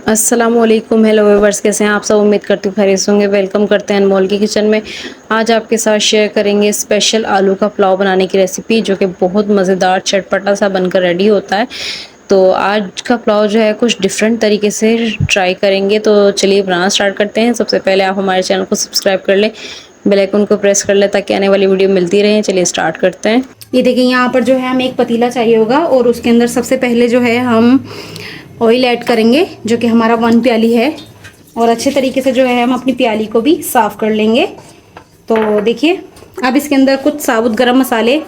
अस्सलामुअलैकुम, hello viewers, कैसे हैं आप सब। उम्मीद करती हूँ खैरियत से होंगे। वेलकम करते हैं अनमोल की किचन में। आज आपके साथ शेयर करेंगे स्पेशल आलू का पुलाव बनाने की रेसिपी, जो कि बहुत मज़ेदार चटपटा सा बनकर रेडी होता है। तो आज का पुलाव जो है कुछ डिफरेंट तरीके से ट्राई करेंगे। तो चलिए बनाना स्टार्ट करते हैं। सबसे पहले आप हमारे चैनल को सब्सक्राइब कर लें, बेल आइकन को प्रेस कर लें ताकि आने वाली वीडियो मिलती रहे। चलिए स्टार्ट करते हैं। ये देखिए, यहाँ पर जो है हमें एक पतीला चाहिए होगा और उसके अंदर सबसे पहले जो है हम ऑयल ऐड करेंगे, जो कि हमारा 1 प्याली है। और अच्छे तरीके से जो है हम अपनी प्याली को भी साफ़ कर लेंगे। तो देखिए, अब इसके अंदर कुछ साबुत गरम मसाले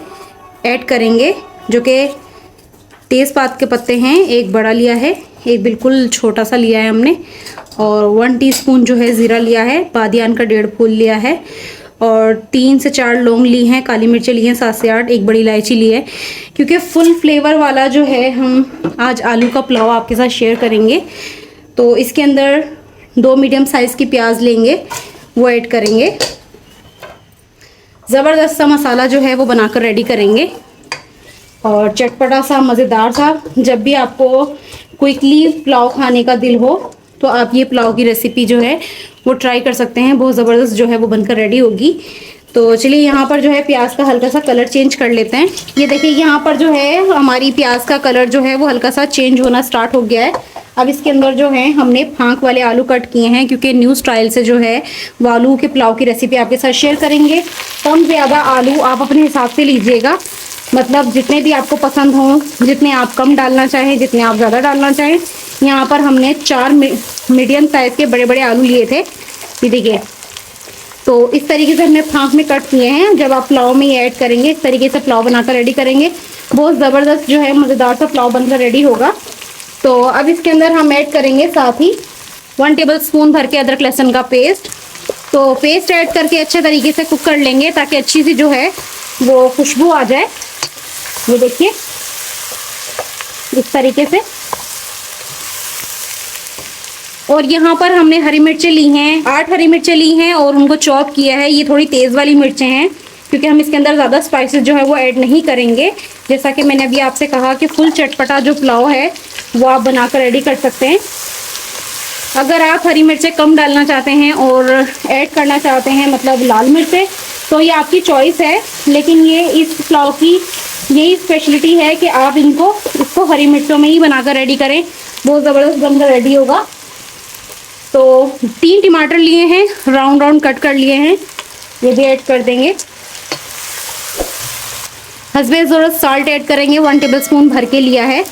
ऐड करेंगे, जो कि तेज़पात के पत्ते हैं। एक बड़ा लिया है, एक बिल्कुल छोटा सा लिया है हमने, और 1 टीस्पून जो है ज़ीरा लिया है। बादियान का 1.5 फूल लिया है, और 3 से 4 लौंग ली हैं। काली मिर्चें ली हैं 7 से 8। एक बड़ी इलायची ली है। क्योंकि फुल फ्लेवर वाला जो है हम आज आलू का पुलाव आपके साथ शेयर करेंगे, तो इसके अंदर 2 मीडियम साइज़ की प्याज लेंगे, वो ऐड करेंगे। ज़बरदस्त सा मसाला जो है वो बनाकर रेडी करेंगे, और चटपटा सा मज़ेदार सा। जब भी आपको क्विकली पुलाव खाने का दिल हो तो आप ये पुलाव की रेसिपी जो है वो ट्राई कर सकते हैं। बहुत ज़बरदस्त जो है वो बनकर रेडी होगी। तो चलिए, यहाँ पर जो है प्याज का हल्का सा कलर चेंज कर लेते हैं। ये देखिए, यहाँ पर जो है हमारी प्याज का कलर जो है वो हल्का सा चेंज होना स्टार्ट हो गया है। अब इसके अंदर जो है हमने फांक वाले आलू कट किए हैं, क्योंकि न्यू स्टाइल से जो है वो आलू के पुलाव की रेसिपी आपके साथ शेयर करेंगे। कम ज़्यादा आलू आप अपने हिसाब से लीजिएगा, मतलब जितने भी आपको पसंद हों, जितने आप कम डालना चाहें, जितने आप ज़्यादा डालना चाहें। यहाँ पर हमने 4 मीडियम साइज़ के बड़े बड़े आलू लिए थे। ये देखिए, तो इस तरीके से हमने फांक में कट किए हैं। जब आप पुलाव में ये ऐड करेंगे, इस तरीके से पुलाव बनाकर रेडी करेंगे, बहुत ज़बरदस्त जो है मज़ेदार सा पुलाव बनकर रेडी होगा। तो अब इसके अंदर हम ऐड करेंगे साथ ही 1 टेबल स्पून भर के अदरक लहसुन का पेस्ट। तो पेस्ट ऐड करके अच्छे तरीके से कुक कर लेंगे, ताकि अच्छी सी जो है वो खुशबू आ जाए। ये देखिए, इस तरीके से। और यहाँ पर हमने हरी मिर्चें ली हैं, 8 हरी मिर्चें ली हैं और उनको चॉप किया है। ये थोड़ी तेज़ वाली मिर्चें हैं, क्योंकि हम इसके अंदर ज़्यादा स्पाइसेस जो है वो ऐड नहीं करेंगे। जैसा कि मैंने अभी आपसे कहा कि फुल चटपटा जो पुलाव है वो आप बनाकर रेडी कर सकते हैं। अगर आप हरी मिर्चें कम डालना चाहते हैं और ऐड करना चाहते हैं, मतलब लाल मिर्चें, तो ये आपकी चॉइस है। लेकिन ये इस पुलाव की यही स्पेशलिटी है कि आप इसको हरी मिर्चों में ही बनाकर रेडी करें, बहुत ज़बरदस्त बनकर रेडी होगा। तो 3 टमाटर लिए हैं, राउंड राउंड कट कर लिए हैं, ये भी ऐड कर देंगे। हस्बे ज़रूरत साल्ट ऐड करेंगे, 1 टेबल स्पून भर के लिया है।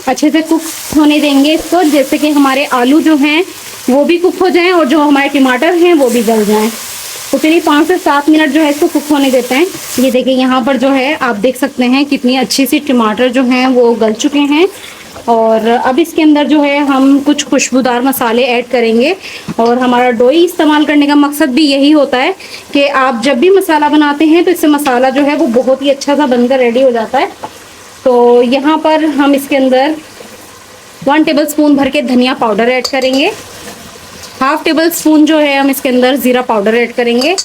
अच्छे से कुक होने देंगे इसको, जैसे कि हमारे आलू जो हैं वो भी कुक हो जाएं और जो हमारे टमाटर हैं वो भी गल जाएं। तो चलिए 5 से 7 मिनट जो है इसको कुक होने देते हैं। ये देखिए, यहाँ पर जो है आप देख सकते हैं कितनी अच्छी सी टमाटर जो हैं वो गल चुके हैं। और अब इसके अंदर जो है हम कुछ खुशबूदार मसाले ऐड करेंगे। और हमारा डोई इस्तेमाल करने का मकसद भी यही होता है कि आप जब भी मसाला बनाते हैं तो इससे मसाला जो है वो बहुत ही अच्छा सा बनकर रेडी हो जाता है। तो यहाँ पर हम इसके अंदर 1 टेबल स्पून भर के धनिया पाउडर ऐड करेंगे। 1/2 टेबल स्पून जो है हम इसके अंदर ज़ीरा पाउडर ऐड करेंगे।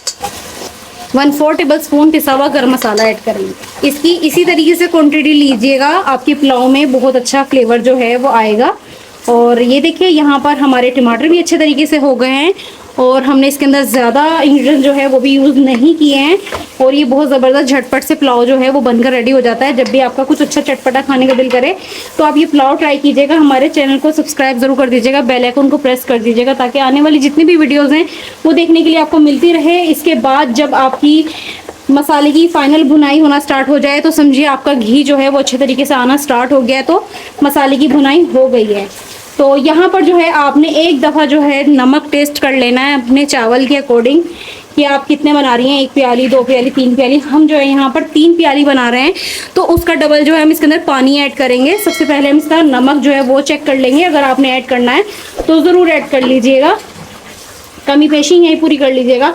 1/4 टेबल स्पून पिसा हुआ गरम मसाला ऐड करेंगे। इसकी इसी तरीके से क्वांटिटी लीजिएगा, आपकी पुलाव में बहुत अच्छा फ्लेवर जो है वो आएगा। और ये देखिए, यहाँ पर हमारे टमाटर भी अच्छे तरीके से हो गए हैं, और हमने इसके अंदर ज़्यादा इंग्रेडिएंट जो है वो भी यूज़ नहीं किए हैं। और ये बहुत ज़बरदस्त झटपट से पुलाव जो है वो बनकर रेडी हो जाता है। जब भी आपका कुछ अच्छा चटपटा खाने का दिल करे तो आप ये पुलाव ट्राई कीजिएगा। हमारे चैनल को सब्सक्राइब ज़रूर कर दीजिएगा, बेल आइकन को प्रेस कर दीजिएगा, ताकि आने वाली जितनी भी वीडियोज़ हैं वो देखने के लिए आपको मिलती रहे। इसके बाद जब आपकी मसाले की फाइनल भुनाई होना स्टार्ट हो जाए तो समझिए आपका घी जो है वो अच्छे तरीके से आना स्टार्ट हो गया है, तो मसाले की भुनाई हो गई है। तो यहाँ पर जो है आपने एक दफ़ा जो है नमक टेस्ट कर लेना है अपने चावल के अकॉर्डिंग, कि आप कितने बना रही हैं, 1 प्याली, 2 प्याली, 3 प्याली। हम जो है यहाँ पर 3 प्याली बना रहे हैं, तो उसका डबल जो है हम इसके अंदर पानी ऐड करेंगे। सबसे पहले हम इसका नमक जो है वो चेक कर लेंगे। अगर आपने ऐड करना है तो ज़रूर ऐड कर लीजिएगा, कमी पेशी यही पूरी कर लीजिएगा।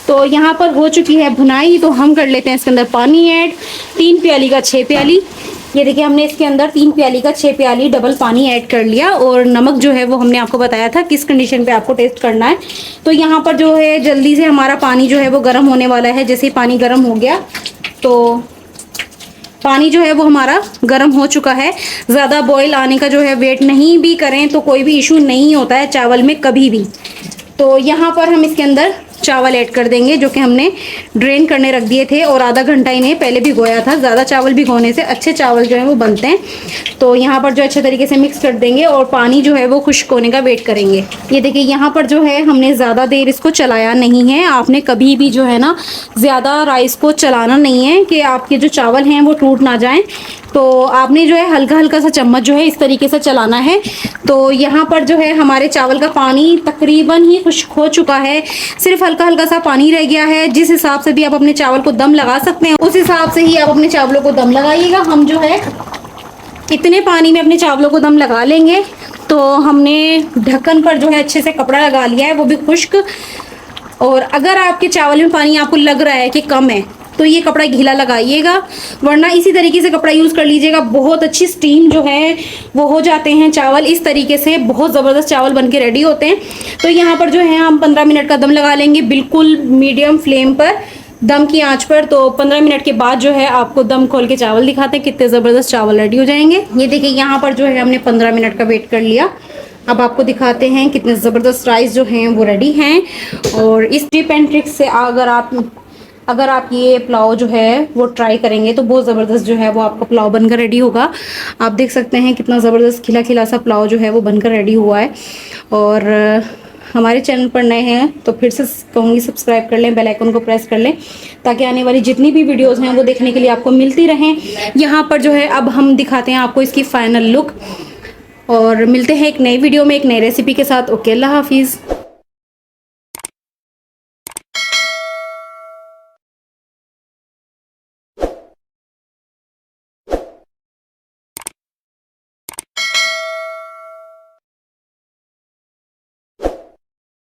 तो यहाँ पर हो चुकी है भुनाई, तो हम कर लेते हैं इसके अंदर पानी ऐड। 3 प्याली का 6 प्याली। ये देखिए, हमने इसके अंदर 3 प्याली का 6 प्याली डबल पानी ऐड कर लिया। और नमक जो है वो हमने आपको बताया था किस कंडीशन पे आपको टेस्ट करना है। तो यहाँ पर जो है जल्दी से हमारा पानी जो है वो गर्म होने वाला है। जैसे ही पानी गर्म हो गया तो पानी जो है वो हमारा गर्म हो चुका है। ज़्यादा बॉईल आने का जो है वेट नहीं भी करें तो कोई भी इशू नहीं होता है चावल में कभी भी। तो यहाँ पर हम इसके अंदर चावल ऐड कर देंगे जो कि हमने ड्रेन करने रख दिए थे और आधा घंटा इन्हें पहले भिगोया था। ज़्यादा चावल भिगोने से अच्छे चावल जो है वो बनते हैं। तो यहाँ पर जो अच्छे तरीके से मिक्स कर देंगे और पानी जो है वो खुश्क होने का वेट करेंगे। ये देखिए यहाँ पर जो है हमने ज़्यादा देर इसको चलाया नहीं है। आपने कभी भी जो है ना ज़्यादा राइस को चलाना नहीं है कि आपके जो चावल हैं वो टूट ना जाएं। तो आपने जो है हल्का हल्का सा चम्मच जो है इस तरीके से चलाना है। तो यहाँ पर जो है हमारे चावल का पानी तकरीबन ही खुश्क हो चुका है, सिर्फ हल्का हल्का सा पानी रह गया है। जिस हिसाब से भी आप अपने चावल को दम लगा सकते हैं उस हिसाब से ही आप अपने चावलों को दम लगाइएगा। हम जो है इतने पानी में अपने चावलों को दम लगा लेंगे। तो हमने ढक्कन पर जो है अच्छे से कपड़ा लगा लिया है, वो भी खुश्क। और अगर आपके चावल में पानी आपको लग रहा है कि कम है तो ये कपड़ा गीला लगाइएगा, वरना इसी तरीके से कपड़ा यूज़ कर लीजिएगा। बहुत अच्छी स्टीम जो है वो हो जाते हैं चावल। इस तरीके से बहुत ज़बरदस्त चावल बन के रेडी होते हैं। तो यहाँ पर जो है हम 15 मिनट का दम लगा लेंगे, बिल्कुल मीडियम फ्लेम पर दम की आंच पर। तो 15 मिनट के बाद जो है आपको दम खोल के चावल दिखाते हैं कितने ज़बरदस्त चावल रेडी हो जाएंगे। ये देखिए यहाँ पर जो है हमने 15 मिनट का वेट कर लिया। अब आपको दिखाते हैं कितने ज़बरदस्त राइस जो हैं वो रेडी हैं। और इस टिप एंड ट्रिक से अगर आप ये पुलाव जो है वो ट्राई करेंगे तो बहुत ज़बरदस्त जो है वो आपका पुलाव बनकर रेडी होगा। आप देख सकते हैं कितना ज़बरदस्त खिला खिला सा पुलाव जो है वो बनकर रेडी हुआ है। और हमारे चैनल पर नए हैं तो फिर से कहूँगी सब्सक्राइब कर लें, बेल आइकन को प्रेस कर लें ताकि आने वाली जितनी भी वीडियोज़ हैं वो देखने के लिए आपको मिलती रहें। यहाँ पर जो है अब हम दिखाते हैं आपको इसकी फ़ाइनल लुक और मिलते हैं एक नई वीडियो में एक नई रेसिपी के साथ। ओके, अल्लाह हाफिज़।